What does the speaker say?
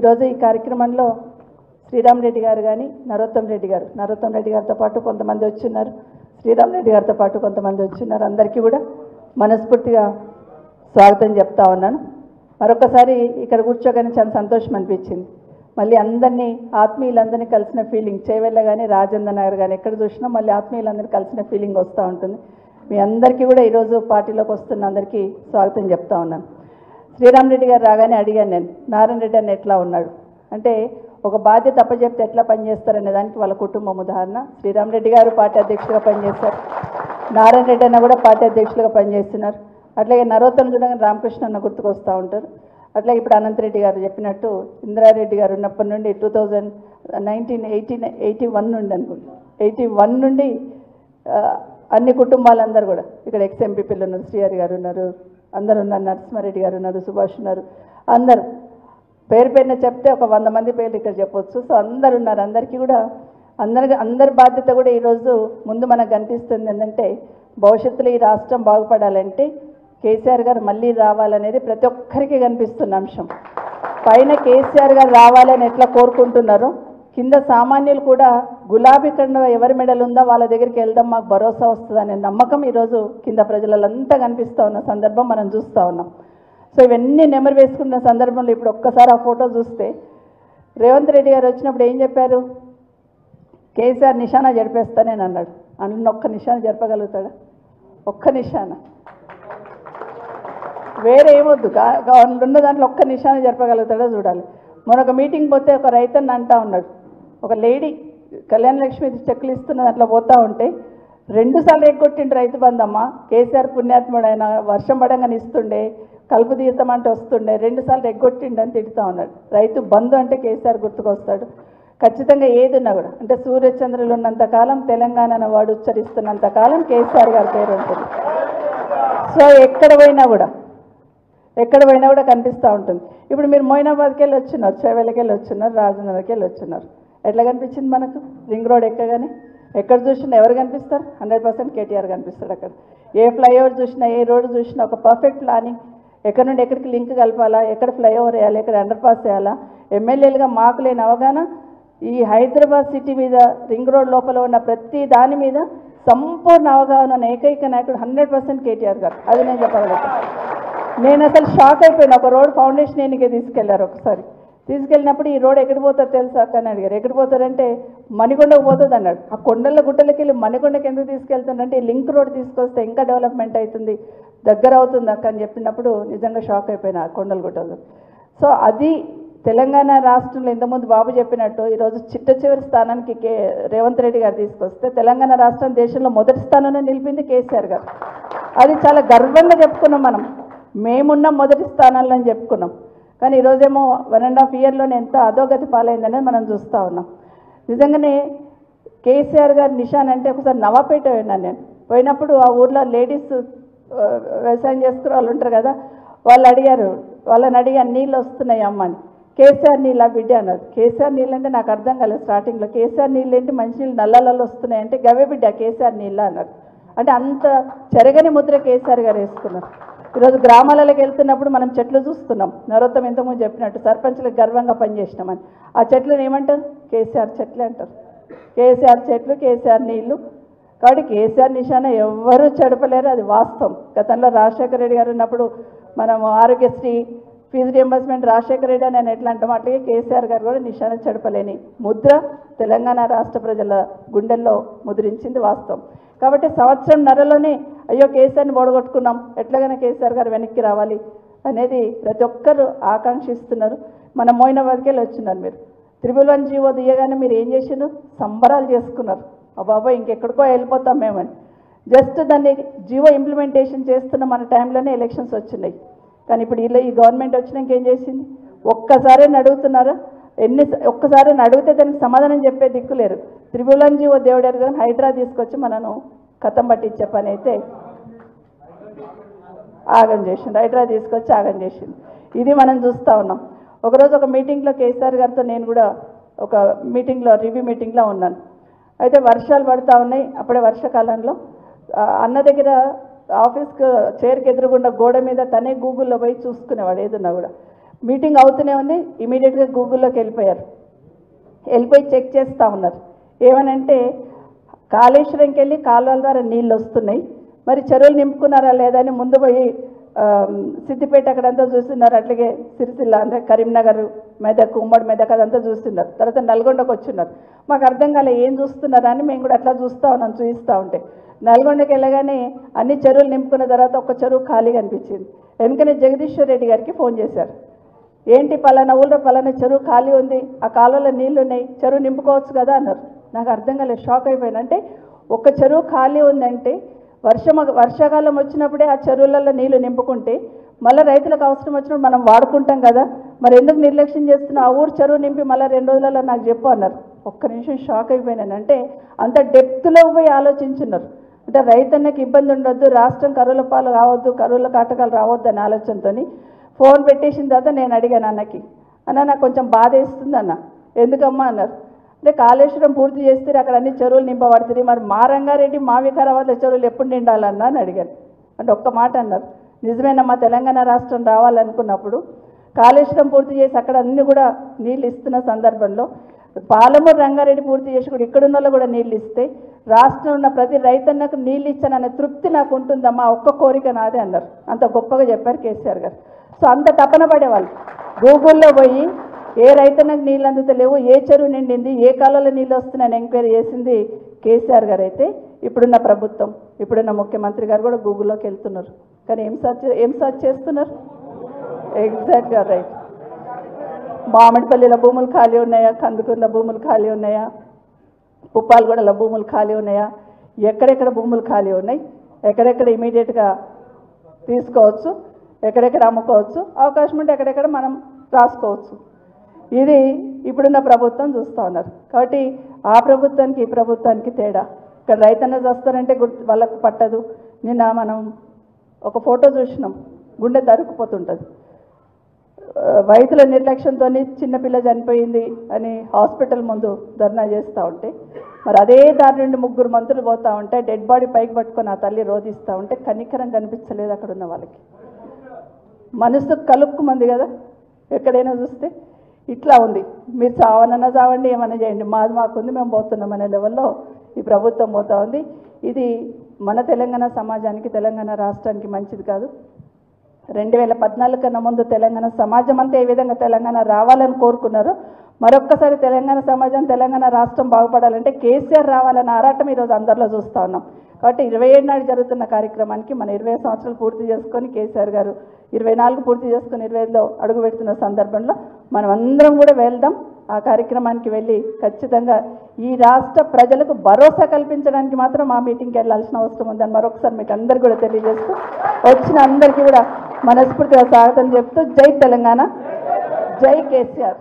ఈరోజు ఈ కార్యక్రమంలో శ్రీరామ్ రెడ్డి గారు కానీ నరోత్తం రెడ్డి గారితో పాటు కొంతమంది వచ్చున్నారు, శ్రీరామ్ రెడ్డి గారితో పాటు కొంతమంది వచ్చున్నారు. అందరికీ కూడా మనస్ఫూర్తిగా స్వాగతం చెప్తా ఉన్నాను. మరొకసారి ఇక్కడ కూర్చోగానే చాలా సంతోషం అనిపించింది. మళ్ళీ అందరినీ ఆత్మీయులందరినీ కలిసిన ఫీలింగ్, చేవెళ్ళ కానీ రాజేంద్ర నగర్ కానీ ఎక్కడ చూసినా మళ్ళీ ఆత్మీయులందరినీ కలిసిన ఫీలింగ్ వస్తూ ఉంటుంది. మీ అందరికీ కూడా ఈరోజు పార్టీలోకి వస్తున్న అందరికీ స్వాగతం చెప్తా ఉన్నాను. శ్రీరామ్ రెడ్డి గారు రాగానే అడిగాను నేను, నారాయణ రెడ్డి అన్న ఎట్లా ఉన్నాడు అంటే, ఒక బాధ్యత అప్పచెప్తే ఎట్లా పనిచేస్తారనే దానికి వాళ్ళ కుటుంబం ఉదాహరణ. శ్రీరామ్ రెడ్డి గారు పార్టీ అధ్యక్షులుగా పనిచేస్తారు, నారాయణ రెడ్డి అన్న కూడా పార్టీ అధ్యక్షులుగా పనిచేస్తున్నారు. అట్లాగే నరోత్తం చూడగానే రామకృష్ణ అన్న గుర్తుకొస్తూ ఉంటారు. అట్లాగే ఇప్పుడు అనంతరెడ్డి గారు చెప్పినట్టు ఇందిరారెడ్డి గారు ఉన్నప్పటి నుండి 1981 నుండి అనుకుంటా 81 నుండి అన్ని కుటుంబాలందరూ కూడా ఇక్కడ ఎక్స్ఎంపీపీలు ఉన్నారు, శ్రీహరి గారు ఉన్నారు, అందరు ఉన్నారు, నరసింహారెడ్డి గారు ఉన్నారు, సుభాష్ ఉన్నారు, అందరూ పేరు పేరున చెప్తే ఒక 100 మంది పేర్లు ఇక్కడ చెప్పొచ్చు. సో అందరు ఉన్నారు. అందరికీ కూడా అందరి బాధ్యత కూడా ఈరోజు ముందు మనకు కనిపిస్తుంది ఏంటంటే, భవిష్యత్తులో ఈ రాష్ట్రం బాగుపడాలంటే కేసీఆర్ గారు మళ్ళీ రావాలనేది ప్రతి ఒక్కరికి కనిపిస్తున్న అంశం. పైన కేసీఆర్ గారు రావాలని ఎట్లా కోరుకుంటున్నారో, కింద సామాన్యులు కూడా గులాబీ కండ ఎవరి మెడలు ఉందో వాళ్ళ దగ్గరికి వెళ్దాం, మాకు భరోసా వస్తుందనే నమ్మకం ఈరోజు కింద ప్రజలంతా కనిపిస్తూ ఉన్న సందర్భం మనం చూస్తూ ఉన్నాం. సో ఇవన్నీ నెమరు వేసుకున్న సందర్భంలో ఇప్పుడు ఒక్కసారి ఆ ఫోటో చూస్తే, రేవంత్ రెడ్డి గారు వచ్చినప్పుడు ఏం చెప్పారు, కేసీఆర్ నిశానా జరిపేస్తానని అన్నాడు. అందులో ఒక్క నిశానా జరపగలుగుతాడా? ఒక్క నిశానా, వేరే ఏమొద్దు, ఉన్న దాంట్లో ఒక్క నిశానా జరపగలుగుతాడో చూడాలి. మరొక మీటింగ్ పోతే ఒక రైతన్న అంటా ఉన్నాడు, ఒక లేడీ కళ్యాణ లక్ష్మి చెక్కులు ఇస్తున్న దాంట్లో పోతూ ఉంటే 2 సార్లు ఎగ్గొట్టిండు రైతు బంధమ్మ, కేసీఆర్ పుణ్యాత్ముడు ఆయన వర్షం పడంగానే ఇస్తుండే, కలుపు తీర్థం అంటే వస్తుండే, 2 సార్లు ఎగ్గొట్టిండు అని తిడుతూ ఉన్నాడు. రైతు బంధు అంటే కేసీఆర్ గుర్తుకొస్తాడు. ఖచ్చితంగా ఏది ఉన్నా కూడా, అంటే సూర్యచంద్రులు ఉన్నంతకాలం, తెలంగాణ వాడు ఉచ్చరిస్తున్నంతకాలం కేసీఆర్ గారి పేరు ఉంటుంది. సో ఎక్కడ పోయినా కూడా కనిపిస్తూ ఉంటుంది. ఇప్పుడు మీరు మోయినాబాద్కి వెళ్ళి వచ్చినారు, చేవెళ్ళకి వెళ్ళి వచ్చినారు, రాజనగర్కి వెళ్ళి వచ్చినారు. ఎట్లా కనిపించింది మనకు? రింగ్ రోడ్ ఎక్కగానే ఎక్కడ చూసినా ఎవరు కనిపిస్తారు? 100% కేటీఆర్ కనిపిస్తాడు. అక్కడ ఏ ఫ్లైఓవర్ చూసినా, ఏ రోడ్డు చూసినా ఒక పర్ఫెక్ట్ ప్లానింగ్, ఎక్కడి నుండి ఎక్కడికి లింక్ కలపాలా, ఎక్కడ ఫ్లైఓవర్ వేయాలి, ఎక్కడ అండర్ పాస్ చేయాలా, ఎమ్మెల్యేలుగా మాకు లేని అవగాహన ఈ హైదరాబాద్ సిటీ మీద, రింగ్ రోడ్ లోపల ఉన్న ప్రతి దాని మీద సంపూర్ణ అవగాహన ఉన్న ఏకైక నాయకుడు 100% కేటీఆర్ గారు. అది నేను చెప్పగలుగుతాను. నేను అసలు షాక్ అయిపోయాను. ఒక రోడ్ ఫౌండేషన్ ఎన్నికే తీసుకెళ్లారు. ఒకసారి తీసుకెళ్ళినప్పుడు ఈ రోడ్ ఎక్కడికి పోతుంది తెలుసా అని అడిగారు. ఎక్కడికి పోతారంటే మణికొండకు పోతుంది అన్నాడు. ఆ కొండల గుట్టలకి వెళ్ళి మణికొండకి ఎందుకు తీసుకెళ్తుందంటే, ఈ లింక్ రోడ్ తీసుకొస్తే ఇంకా డెవలప్మెంట్ అవుతుంది, దగ్గర అవుతుంది అక్క అని చెప్పినప్పుడు నిజంగా షాక్ అయిపోయినా ఆ కొండల గుట్టలు. సో అది తెలంగాణ రాష్ట్రంలో ఇంతకుముందు బాబు చెప్పినట్టు ఈరోజు చిట్ట చివరి స్థానానికి రేవంత్ రెడ్డి గారు తీసుకొస్తే తెలంగాణ రాష్ట్రం దేశంలో మొదటి స్థానంలో నిలిపింది కేసీఆర్ గారు. అది చాలా గర్వంగా చెప్పుకున్నాం మనం. మేమున్న మొదటి స్థానంలో అని చెప్పుకున్నాం. కానీ ఈరోజేమో 1.5 ఇయర్లోనే ఎంత అధోగతి పాలైందనేది మనం చూస్తూ ఉన్నాం. నిజంగానే కేసీఆర్ గారు నిషాన్ అంటే, ఒకసారి నవాపేట పోయినాను నేను. పోయినప్పుడు ఆ ఊర్లో లేడీస్ వ్యవసాయం చేసుకునే వాళ్ళు ఉంటారు కదా, వాళ్ళని అడిగాను నీళ్ళు వస్తున్నాయి అమ్మ అని. కేసీఆర్ నీళ్ళ బిడ్డ అన్నారు. కేసీఆర్ నీళ్ళు అంటే నాకు అర్థం కాలేదు స్టార్టింగ్లో. కేసీఆర్ నీళ్ళు ఏంటి, మంచినీళ్ళు నల్లలలో వస్తున్నాయంటే గవే బిడ్డ కేసీఆర్ నీళ్ళ అన్నారు. అంటే అంత చెరగని ముద్ర కేసీఆర్ గారు వేసుకున్నారు. ఈరోజు గ్రామాలకు వెళ్తున్నప్పుడు మనం చెట్లు చూస్తున్నాం. నరోత్తం ఇంతకుముందు చెప్పినట్టు సర్పంచ్లకు గర్వంగా పనిచేసినామని. ఆ చెట్లను ఏమంటారు? కేసీఆర్ చెట్లే అంటారు. కేసీఆర్ చెట్లు, కేసీఆర్ నీళ్లు. కాబట్టి కేసీఆర్ నిశాన ఎవ్వరూ చెడపలేరు, అది వాస్తవం. గతంలో రాజశేఖర రెడ్డి గారు ఉన్నప్పుడు మనం ఆరోగ్యశ్రీ ఫీజు రియంబర్స్మెంట్ రాజశేఖర రెడ్డి అని ఎట్లా అంటాం, అట్లాగే కేసీఆర్ గారు కూడా నిశాన చెడపలేని ముద్ర తెలంగాణ రాష్ట్ర ప్రజల గుండెల్లో ముద్రించింది వాస్తవం. కాబట్టి 1.5 సంవత్సరంలోనే అయ్యో కేసీఆర్ని ఓడగొట్టుకున్నాం, ఎట్లాగైనా కేసీఆర్ గారు వెనక్కి రావాలి అనేది ప్రతి ఒక్కరు ఆకాంక్షిస్తున్నారు. మన మోయినాబాద్కి వెళ్ళి వచ్చినారు. మీరు 111 జీవో దియగానే మీరు ఏం చేసిండ్రు? సంబరాలు చేసుకున్నారు. బాబా ఇంకెక్కడికో వెళ్ళిపోతాం మేమని. జస్ట్ దాన్ని జీవో ఇంప్లిమెంటేషన్ చేస్తున్న మన టైంలోనే ఎలక్షన్స్ వచ్చినాయి. కానీ ఇప్పుడు ఈ గవర్నమెంట్ వచ్చినాక ఏం చేసింది? ఒక్కసారి అడుగుతున్నారా? ఒక్కసారి అడిగితే దానికి సమాధానం చెప్పే దిక్కులేరు. 111 జీవో దేవుడారు కానీ హైడ్రా తీసుకొచ్చి మనను కథం పట్టించే పని అయితే ఆగం చేసింది. హైడ్రా తీసుకొచ్చి ఆగం చేసింది. ఇది మనం చూస్తూ ఉన్నాం. ఒకరోజు ఒక మీటింగ్లో కేసీఆర్ గారితో నేను కూడా ఒక మీటింగ్లో, రివ్యూ మీటింగ్లో ఉన్నాను. అయితే వర్షాలు పడుతూ ఉన్నాయి. అప్పుడే వర్షాకాలంలో అన్న దగ్గర ఆఫీస్కి చైర్కి ఎదురుగుండా గోడ మీద తనే గూగుల్లో పోయి చూసుకునేవాడు ఏదున్నా కూడా. మీటింగ్ అవుతూనే ఉంది. ఇమీడియట్గా గూగుల్లోకి వెళ్ళిపోయి చెక్ చేస్తూ ఉన్నారు. ఏమనంటే కాళేశ్వరంకి వెళ్ళి కాలువల ద్వారా నీళ్ళు వస్తున్నాయి, మరి చెరువులు నింపుకున్నారా లేదా అని ముందు పోయి సిద్దిపేట అక్కడంతా చూస్తున్నారు, అట్లాగే సిరిసిల్ల అంటే కరీంనగర్, మెదక్, ఉమ్మడి మెదక్ అదంతా చూస్తున్నారు. తర్వాత నల్గొండకు వచ్చున్నారు. మాకు అర్థం కాలే ఏం చూస్తున్నారా అని మేము కూడా అట్లా చూస్తూ ఉంటే నల్గొండకి వెళ్ళగానే అన్ని చెరువులు నింపుకున్న తర్వాత ఒక చెరువు ఖాళీగా అనిపించింది. వెనుకనే జగదీశ్వర్ రెడ్డి గారికి ఫోన్ చేశారు. ఏంటి పలానా ఊళ్ళో పలానా చెరువు ఖాళీ ఉంది, ఆ కాలువలో నీళ్లు ఉన్నాయి, చెరువు నింపుకోవచ్చు కదా అన్నారు. నాకు అర్థం కాలేదు, షాక్ అయిపోయాను. అంటే ఒక చెరువు ఖాళీ ఉందంటే వర్షాకాలం వచ్చినప్పుడే ఆ చెరువులలో నీళ్లు నింపుకుంటే మళ్ళీ రైతులకు అవసరం వచ్చినప్పుడు మనం వాడుకుంటాం కదా, మరి ఎందుకు నిర్లక్ష్యం చేస్తున్నా, ఆ ఊరు చెరువు నింపి మళ్ళీ 2 రోజులలో నాకు చెప్పు అన్నారు. ఒక్క నిమిషం షాక్ అయిపోయినాను. అంటే అంత డెప్త్లో పోయి ఆలోచించున్నారు. అంటే రైతన్నకి ఇబ్బంది ఉండొద్దు, రాష్ట్రం కరువుల పాలు కావద్దు, కరువుల కాటకాలు రావద్దు అనే ఆలోచనతో ఫోన్ పెట్టేసిన తర్వాత నేను అడిగాను అన్నకి, అన్న నాకు కొంచెం బాధ వేస్తుంది అన్న. ఎందుకమ్మా అన్నారు. అంటే కాళేశ్వరం పూర్తి చేస్తే అక్కడ అన్ని చెరువులు నింపబడుతుంది, మరి మా రంగారెడ్డి మా వికారాబాద్లో చెరువులు ఎప్పుడు నిండాలన్నా అని అడిగాను. అంటే ఒక్క మాట అన్నారు, నిజమేనమ్మా తెలంగాణ రాష్ట్రం రావాలనుకున్నప్పుడు కాళేశ్వరం పూర్తి చేసి అక్కడ అన్ని కూడా నీళ్ళు ఇస్తున్న సందర్భంలో పాలమూరు రంగారెడ్డి పూర్తి చేసి కూడా ఇక్కడున్న వాళ్ళు కూడా నీళ్ళు ఇస్తే రాష్ట్రంలో ఉన్న ప్రతి రైతన్నకు నీళ్ళు ఇచ్చాననే తృప్తి నాకు ఉంటుందమ్మా, ఒక్క కోరిక నాదే అన్నారు. అంత గొప్పగా చెప్పారు కేసీఆర్ గారు. సో అంత తపన పడేవాళ్ళు. గూగుల్లో పోయి ఏ రైతన్నకు నీళ్ళు అందుతలేవు, ఏ చెరువు నిండింది, ఏ కాలంలో నీళ్ళు వస్తున్నాయని ఎంక్వైరీ చేసింది కేసీఆర్ గారు. అయితే ఇప్పుడున్న ప్రభుత్వం, ఇప్పుడున్న ముఖ్యమంత్రి గారు కూడా గూగుల్లోకి వెళ్తున్నారు. కానీ ఏం సర్చ్ చేస్తున్నారు? ఎగ్జాక్ట్గా రైట్. మామిడిపల్లిలో భూములు ఖాళీ ఉన్నాయా, కందుకూరులో భూములు ఖాళీ ఉన్నాయా, ఉప్పాలగూడలో భూములు ఖాళీ ఉన్నాయా, ఎక్కడెక్కడ భూములు ఖాళీ ఉన్నాయి, ఎక్కడెక్కడ ఇమీడియట్గా తీసుకోవచ్చు, ఎక్కడెక్కడ అమ్ముకోవచ్చు, అవకాశం ఉంటే ఎక్కడెక్కడ మనం రాసుకోవచ్చు. ఇది ఇప్పుడున్న ప్రభుత్వం చూస్తూ ఉన్నారు. కాబట్టి ఆ ప్రభుత్వానికి ఈ ప్రభుత్వానికి తేడా. ఇక్కడ రైతన్న చేస్తారంటే వాళ్ళకు పట్టదు. నిన్న మనం ఒక ఫోటో చూసినాం, గుండె తరుక్కుపోతుంటుంది. రైతుల నిర్లక్ష్యంతో చిన్నపిల్ల చనిపోయింది అని హాస్పిటల్ ముందు ధర్నా చేస్తూ ఉంటే, మరి అదే దారి నుండి 3 మంత్రులు పోతూ ఉంటే డెడ్ బాడీ పైకి పట్టుకొని ఆ తల్లి రోధిస్తూ ఉంటే కనికరం కనిపించలేదు అక్కడ ఉన్న వాళ్ళకి. మనసు కలుపుకుమంది కదా ఎక్కడైనా చూస్తే. ఇట్లా ఉంది. మీరు చావనన్నా చావండి, ఏమన్నా చేయండి, మాది మాకుంది, మేము పోతున్నాం అనే లెవెల్లో ఈ ప్రభుత్వం పోతూ ఉంది. ఇది మన తెలంగాణ సమాజానికి, తెలంగాణ రాష్ట్రానికి మంచిది కాదు. 2014 కన్నా ముందు తెలంగాణ సమాజం అంతా ఏ విధంగా తెలంగాణ రావాలని కోరుకున్నారో, మరొక్కసారి తెలంగాణ సమాజం, తెలంగాణ రాష్ట్రం బాగుపడాలంటే కేసీఆర్ రావాలని ఆరాటం ఈరోజు అందరిలో చూస్తూ ఉన్నాం. కాబట్టి 27 నాడు జరుగుతున్న కార్యక్రమానికి మన 20 సంవత్సరాలు పూర్తి చేసుకొని కేసీఆర్ గారు 24 పూర్తి చేసుకొని 25లో అడుగు పెడుతున్న సందర్భంలో మనం అందరం కూడా వెళ్దాం. ఆ కార్యక్రమానికి వెళ్ళి ఖచ్చితంగా ఈ రాష్ట్ర ప్రజలకు భరోసా కల్పించడానికి మాత్రం ఆ మీటింగ్కి వెళ్ళాల్సిన అవసరం ఉందని మరొకసారి మీకు అందరికీ కూడా తెలియజేస్తూ, వచ్చిన అందరికీ కూడా మనస్ఫూర్తిగా స్వాగతం చెప్తూ, జై తెలంగాణ, జై కేసీఆర్.